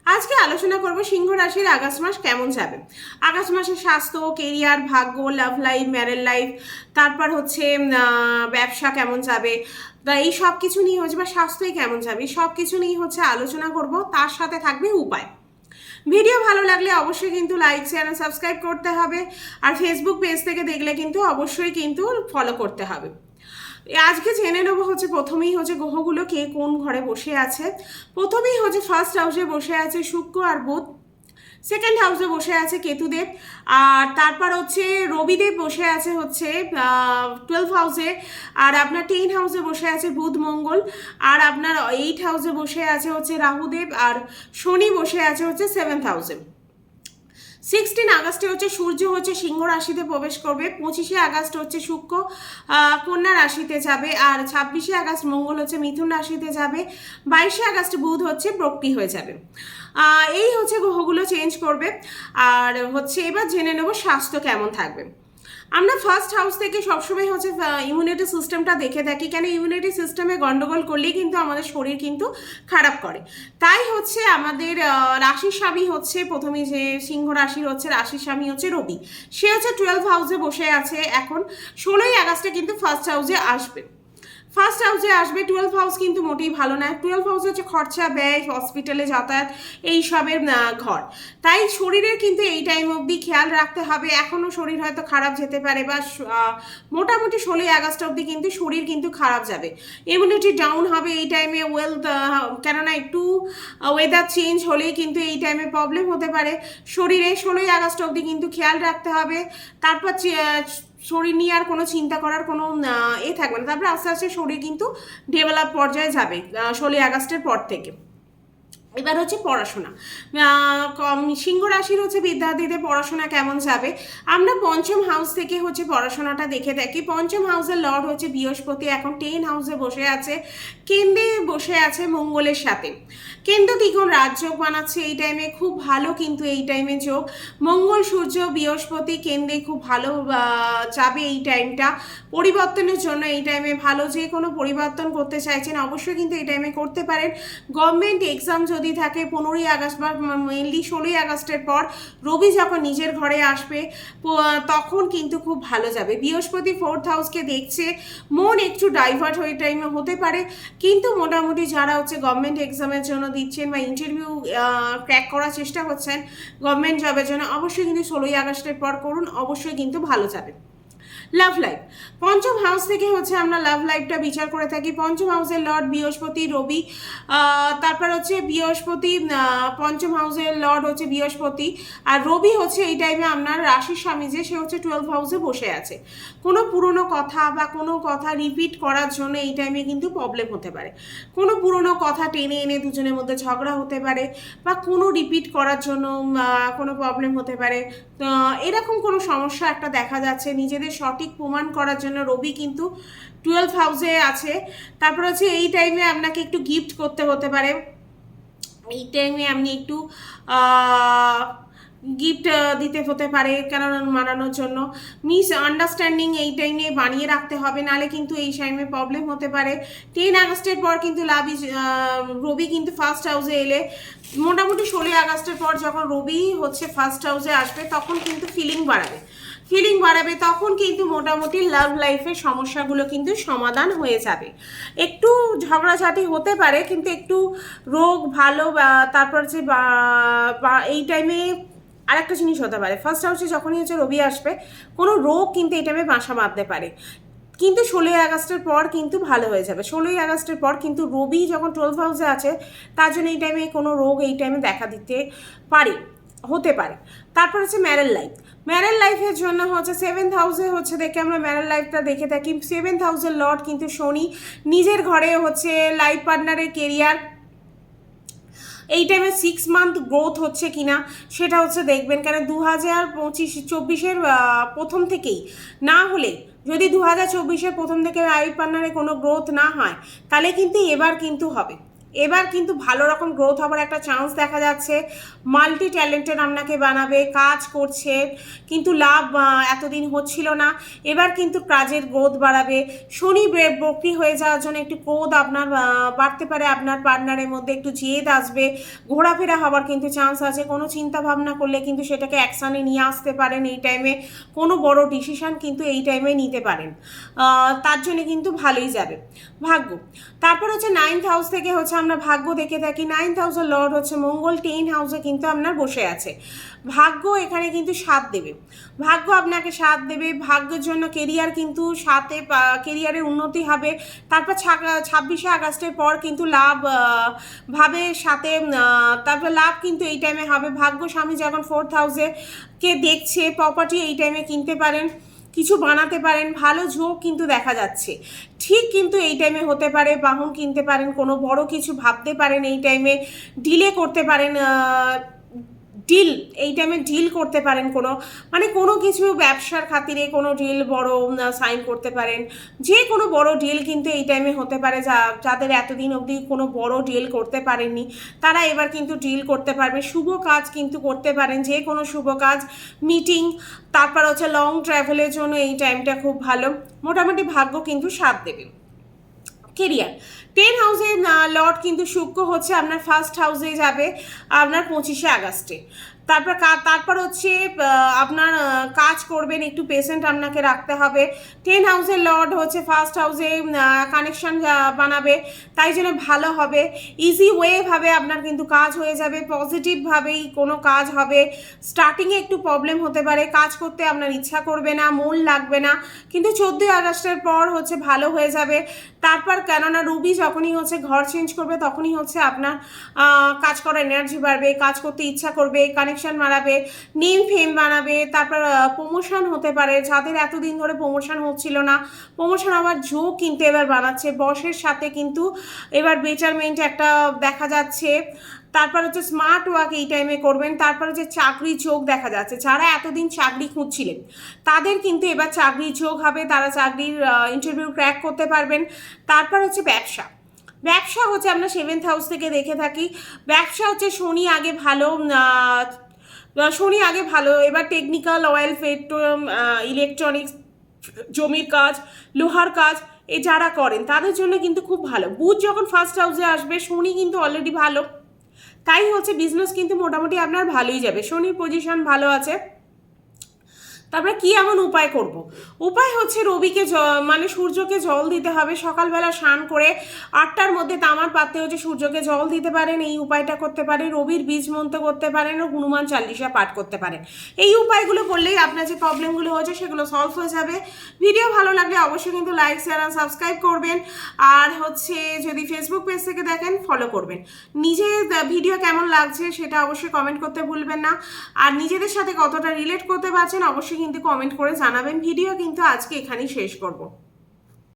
আজকে আলোচনা করব সিংহ রাশির আগস্ট মাস কেমন যাবে। আগস্ট মাসে স্বাস্থ্য, কেরিয়ার, ভাগ্য, লাভ লাইফ, ম্যারেড লাইফ, তারপর হচ্ছে ব্যবসা কেমন যাবে, তা এই সব কিছু নিয়ে হচ্ছে, বা স্বাস্থ্যই কেমন যাবে, সব কিছু নিয়ে হচ্ছে আলোচনা করব। তার সাথে থাকবে উপায়। ভিডিও ভালো লাগলে অবশ্যই কিন্তু লাইক, শেয়ার আর সাবস্ক্রাইব করতে হবে। আর ফেসবুক পেজ থেকে দেখলে কিন্তু অবশ্যই কিন্তু ফলো করতে হবে। আজকে জেনে নেবো হচ্ছে প্রথমেই হচ্ছে গ্রহগুলো কে কোন ঘরে বসে আছে। প্রথমেই হচ্ছে ফার্স্ট হাউসে বসে আছে শুক্র আর বুধ, সেকেন্ড হাউসে বসে আছে কেতুদেব, আর তারপর হচ্ছে রবিদেব বসে আছে হচ্ছে 12 হাউসে, আর আপনার 10 হাউসে বসে আছে বুধ মঙ্গল, আর আপনার 8 হাউসে বসে আছে হচ্ছে রাহুদেব, আর শনি বসে আছে হচ্ছে 7th হাউসে। 16 আগস্টে হচ্ছে সূর্য হচ্ছে সিংহ রাশিতে প্রবেশ করবে, 25শে আগস্ট হচ্ছে শুক্র কন্যা রাশিতে যাবে, আর 26শে আগস্ট মঙ্গল হচ্ছে মিথুন রাশিতে যাবে, 22শে আগস্ট বুধ হচ্ছে বক্রী হয়ে যাবে। এই হচ্ছে গ্রহগুলো চেঞ্জ করবে। আর হচ্ছে এবার জেনে নেব স্বাস্থ্য কেমন থাকবে। আমরা ফার্স্ট হাউস থেকে সবসময় হচ্ছে ইমিউনিটি সিস্টেমটা দেখে থাকি, কেন ইমিউনিটি সিস্টেমে গন্ডগোল করলেই কিন্তু আমাদের শরীর কিন্তু খারাপ করে। তাই হচ্ছে আমাদের রাশির স্বামী হচ্ছে প্রথমে যে সিংহ রাশির হচ্ছে রাশির স্বামী হচ্ছে রবি, সে হচ্ছে 12 হাউসে বসে আছে। এখন 16ই আগস্টে কিন্তু ফার্স্ট হাউসে আসবে। ফার্স্ট হাউসে আসবে। 12 হাউস কিন্তু মোটেই ভালো নয়। 12 হাউস হচ্ছে খরচা, ব্যয়, হসপিটালে যাতায়াত, এইসবের ঘর। তাই শরীরের কিন্তু এই টাইম অবধি খেয়াল রাখতে হবে। এখনও শরীর হয়তো খারাপ যেতে পারে, বা মোটামুটি 16ই আগস্ট অবধি কিন্তু শরীর কিন্তু খারাপ যাবে, ইমিউনিটি ডাউন হবে এই টাইমে। কেননা একটু ওয়েদার চেঞ্জ হলেই কিন্তু এই টাইমে প্রবলেম হতে পারে শরীরে। 16ই আগস্ট অবধি কিন্তু খেয়াল রাখতে হবে। তারপর শরীর নিয়ে আর কোনো চিন্তা করার কোনো থাকবে না। তারপরে আস্তে আস্তে শরীর কিন্তু ডেভেলপ পর্যায়ে যাবে 16ই আগস্টের পর থেকে। এবার হচ্ছে পড়াশোনা। সিংহ রাশির হচ্ছে বিদ্যার্থীদের পড়াশোনা কেমন যাবে। আমরা পঞ্চম হাউস থেকে হচ্ছে পড়াশোনাটা দেখে থাকি। পঞ্চম হাউসের লর্ড হচ্ছে বৃহস্পতি, এখন 10 হাউসে বসে আছে, কেন্দ্রে বসে আছে মঙ্গলের সাথে। কেন্দ্র ত্রিকোণ রাজযোগ বানাচ্ছে এই টাইমে, খুব ভালো কিন্তু এই টাইমে যোগ। মঙ্গল, সূর্য, বৃহস্পতি কেন্দ্রে খুব ভালো যাবে এই টাইমটা। পরিবর্তনের জন্য এই টাইমে ভালো। যে কোনো পরিবর্তন করতে চাইছেন অবশ্যই কিন্তু এই টাইমে করতে পারেন। গভর্নমেন্ট এক্সাম যদি থাকে 15ই আগস্ট বা মেনলি 16ই আগস্টের পর রবি যখন নিজের ঘরে আসবে তখন কিন্তু খুব ভালো যাবে। বৃহস্পতি 4th হাউসকে দেখছে, মন একটু ডাইভার্ট হয়ে টাইমে হতে পারে, কিন্তু মোটামুটি যারা হচ্ছে গভর্নমেন্ট এক্সামের জন্য দিচ্ছেন বা ইন্টারভিউ ক্র্যাক করার চেষ্টা করছেন গভর্নমেন্ট জবের জন্য, অবশ্যই কিন্তু 16ই আগস্টের পর করুন, অবশ্যই কিন্তু ভালো যাবে। লাভ লাইফ, পঞ্চম হাউস থেকে হচ্ছে আমরা লাভ লাইফটা বিচার করে থাকি। পঞ্চম হাউসের লর্ড বৃহস্পতি, রবি, তারপর হচ্ছে বৃহস্পতি, পঞ্চম হাউসের লর্ড হচ্ছে বৃহস্পতি, আর রবি হচ্ছে এই টাইমে আপনার রাশির স্বামী যে সে হচ্ছে 12 হাউসে বসে আছে। কোনো পুরনো কথা বা কোনো কথা রিপিট করার জন্য এই টাইমে কিন্তু প্রবলেম হতে পারে। কোনো পুরনো কথা টেনে এনে দুজনের মধ্যে ঝগড়া হতে পারে, বা কোনো রিপিট করার জন্য কোনো প্রবলেম হতে পারে। এরকম কোনো সমস্যা একটা দেখা যাচ্ছে। নিজেদের সঠিক প্রমাণ করার জন্য রবি কিন্তু 12 হাউসে আছে। তারপর হচ্ছে এই টাইমে আপনাকে একটু গিফট করতে হতে পারে। এই টাইমে আপনি একটু গিফট দিতে হতে পারে, কেন মানানোর জন্য। মিস আন্ডারস্ট্যান্ডিং এই টাইমে বানিয়ে রাখতে হবে, নাহলে কিন্তু এই টাইমে প্রবলেম হতে পারে। 10 আগস্টের পর কিন্তু রবি কিন্তু ফার্স্ট হাউসে এলে, মোটামুটি 16 আগস্টের পর যখন রবি হচ্ছে ফার্স্ট হাউসে আসবে তখন কিন্তু ফিলিং বাড়াবে, তখন কিন্তু মোটামুটি লাভ লাইফের সমস্যাগুলো কিন্তু সমাধান হয়ে যাবে। একটু ঝগড়াঝাটি হতে পারে, কিন্তু একটু রোগ ভালো, তারপর যে এই টাইমে আরেকটা জিনিস হতে পারে, ফার্স্ট হাউসে যখনই হচ্ছে রবি আসবে কোনো রোগ কিন্তু এই টাইমে বাসা বাঁধতে পারে, কিন্তু 16ই আগস্টের পর কিন্তু ভালো হয়ে যাবে। 16ই আগস্টের পর কিন্তু রবি যখন 12 হাউসে আছে তার জন্য এই টাইমে কোনো রোগ এই টাইমে দেখা দিতে হতে পারে। তারপর হচ্ছে ম্যারেড লাইফের জন্য হচ্ছে 7th হাউসে হচ্ছে দেখে আমরা ম্যারেড লাইফটা দেখে থাকি। 7th হাউসের লর্ড কিন্তু শনি, নিজের ঘরে হচ্ছে লাইফ পার্টনারের কেরিয়ার এই টাইমে 6 মান্থ গ্রোথ হচ্ছে কিনা সেটা হচ্ছে দেখবেন, কেন 2024-এর প্রথম থেকেই না হলে, যদি 2024-এর প্রথম থেকে লাইফ পার্টনারে কোনো গ্রোথ না হয় তাহলে কিন্তু এবার কিন্তু হবে। এবার কিন্তু ভালো রকম গ্রোথ হবার একটা চান্স দেখা যাচ্ছে। মাল্টি ট্যালেন্টেড আপনাকে বানাবে, কাজ করছে কিন্তু লাভ এতদিন হচ্ছিল না, এবার কিন্তু কাজের গ্রোথ বাড়াবে। শনি বক্রি হয়ে যাওয়ার জন্য একটু ক্রোধ আপনার বাড়তে পারে, আপনার পার্টনারের মধ্যে একটু জেদ আসবে, ঘোরাফেরা হওয়ার কিন্তু চান্স আছে। কোনো চিন্তা ভাবনা করলে কিন্তু সেটাকে অ্যাকশানে নিয়ে আসতে পারেন এই টাইমে, কোনো বড় ডিসিশন কিন্তু এই টাইমে নিতে পারেন, তার জন্য কিন্তু ভালোই যাবে। ভাগ্য, তারপর হচ্ছে 9th হাউস থেকে হচ্ছে আমরা ভাগ্য দেখে থাকি। 9th হাউসের লর্ড হচ্ছে মঙ্গল, 10 হাউসে কিন্তু আপনার বসে আছে। ভাগ্য এখানে কিন্তু সাথ দেবে, ভাগ্য আপনাকে সাথ দেবে। ভাগ্যের জন্য কেরিয়ার কিন্তু সাথে, কেরিয়ারের উন্নতি হবে। তারপর 26শে আগস্টের পর কিন্তু লাভ ভাবে সাথে, তারপর লাভ কিন্তু এই টাইমে হবে। ভাগ্য স্বামী যখন 4th হাউসে কে দেখছে, প্রপার্টি এই টাইমে কিনতে পারেন, কিছু বানাতে পারেন, ভালো ঝোঁক কিন্তু দেখা যাচ্ছে। ঠিক কিন্তু এই টাইমে হতে পারে বাহন কিনতে পারেন, কোনো বড় কিছু ভাবতে পারেন এই টাইমে, ডিলে করতে পারেন, ডিল এই টাইমে ডিল করতে পারেন, কোনো মানে কোনো কিছু ব্যবসার খাতিরে কোনো ডিল বড় সাইন করতে পারেন। যে কোনো বড় ডিল কিন্তু এই টাইমে হতে পারে, যাদের এতদিন অবধি কোনো বড় ডিল করতে পারেননি তারা এবার কিন্তু ডিল করতে পারবে। শুভ কাজ কিন্তু করতে পারেন, যে কোনো শুভ কাজ, মিটিং, তারপর হচ্ছে লং ট্রাভেলের জন্য এই টাইমটা খুব ভালো। মোটামুটি ভাগ্য কিন্তু সাথ দেবে। কেরিয়ার, 10 হাউসের লর্ড কিন্তু শুক্র হচ্ছে আপনার 1st হাউসে যাবে আপনার 25শে আগস্টে। তারপর হচ্ছে আপনার কাজ করবেন, একটু পেশেন্ট আপনাকে রাখতে হবে। 10 হাউসের লর্ড হচ্ছে 1st হাউসে কানেকশন বানাবে, তাই জন্য ভালো হবে। ইজি ওয়েভাবে আপনার কিন্তু কাজ হয়ে যাবে, পজিটিভভাবেই কোনো কাজ হবে। স্টার্টিংয়ে একটু প্রবলেম হতে পারে, কাজ করতে আপনার ইচ্ছা করবে না, মন লাগবে না, কিন্তু 14 আগস্টের পর হচ্ছে ভালো হয়ে যাবে। তারপর কেননা রবি যখনই হচ্ছে ঘর চেঞ্জ করবে তখনই হচ্ছে আপনার কাজ করার এনার্জি বাড়বে, কাজ করতে ইচ্ছা করবে, কানেকশন বাড়াবে, নেম ফেম বানাবে। তারপর প্রমোশন হতে পারে, যাদের এতদিন ধরে প্রমোশন হচ্ছিল না, প্রমোশন আবার ঝোঁক কিন্তু এবার বানাচ্ছে। বসের সাথে কিন্তু এবার বেটারমেন্ট একটা দেখা যাচ্ছে। তারপর হচ্ছে স্মার্ট ওয়ার্ক এই টাইমে করবেন। তারপর হচ্ছে চাকরি যোগ দেখা যাচ্ছে, যারা এতদিন চাকরি খুঁজছিলেন তাদের কিন্তু এবার চাকরি যোগ হবে, তারা চাকরির ইন্টারভিউ ক্র্যাক করতে পারবেন। তারপর হচ্ছে ব্যবসা, ব্যবসা হচ্ছে আমরা 7th হাউস থেকে দেখে থাকি। ব্যবসা হচ্ছে শনি আগে ভালো, শনি আগে ভালো, এবার টেকনিক্যাল, অয়েল, পেট্রোলিয়াম, ইলেকট্রনিক্স, জমির কাজ, লোহার কাজ এ যারা করেন তাদের জন্য কিন্তু খুব ভালো। বুধ যখন 1st হাউসে আসবে, শনি কিন্তু অলরেডি ভালো, তাই হচ্ছে বিজনেস কিন্তু মোটামুটি আপনার ভালোই যাবে, শনির পজিশন ভালো আছে। তারপরে কি এমন উপায় করব, উপায় হচ্ছে রবিকে মানে সূর্যকে জল দিতে হবে সকালবেলা স্নান করে। 8টার মধ্যে তামার পাত্রে হচ্ছে সূর্যকে জল দিতে পারেন, এই উপায়টা করতে পারেন। রবির বীজ মন্ত্র করতে পারেন ও হনুমান চালিসা পাঠ করতে পারেন। এই উপায়গুলো করলেই আপনার যে প্রবলেমগুলো হচ্ছে সেগুলো সলভ হয়ে যাবে। ভিডিও ভালো লাগলে অবশ্যই কিন্তু লাইক, শেয়ার আর সাবস্ক্রাইব করবেন। আর হচ্ছে যদি ফেসবুক পেজ থেকে দেখেন ফলো করবেন। নিজের ভিডিও কেমন লাগছে সেটা অবশ্যই কমেন্ট করতে ভুলবেন না। আর নিজেদের সাথে কতটা রিলেট করতে পারছেন অবশ্যই কিন্তু কমেন্ট করে জানাবেন। ভিডিও কিন্তু আজকে এখানেই শেষ করব।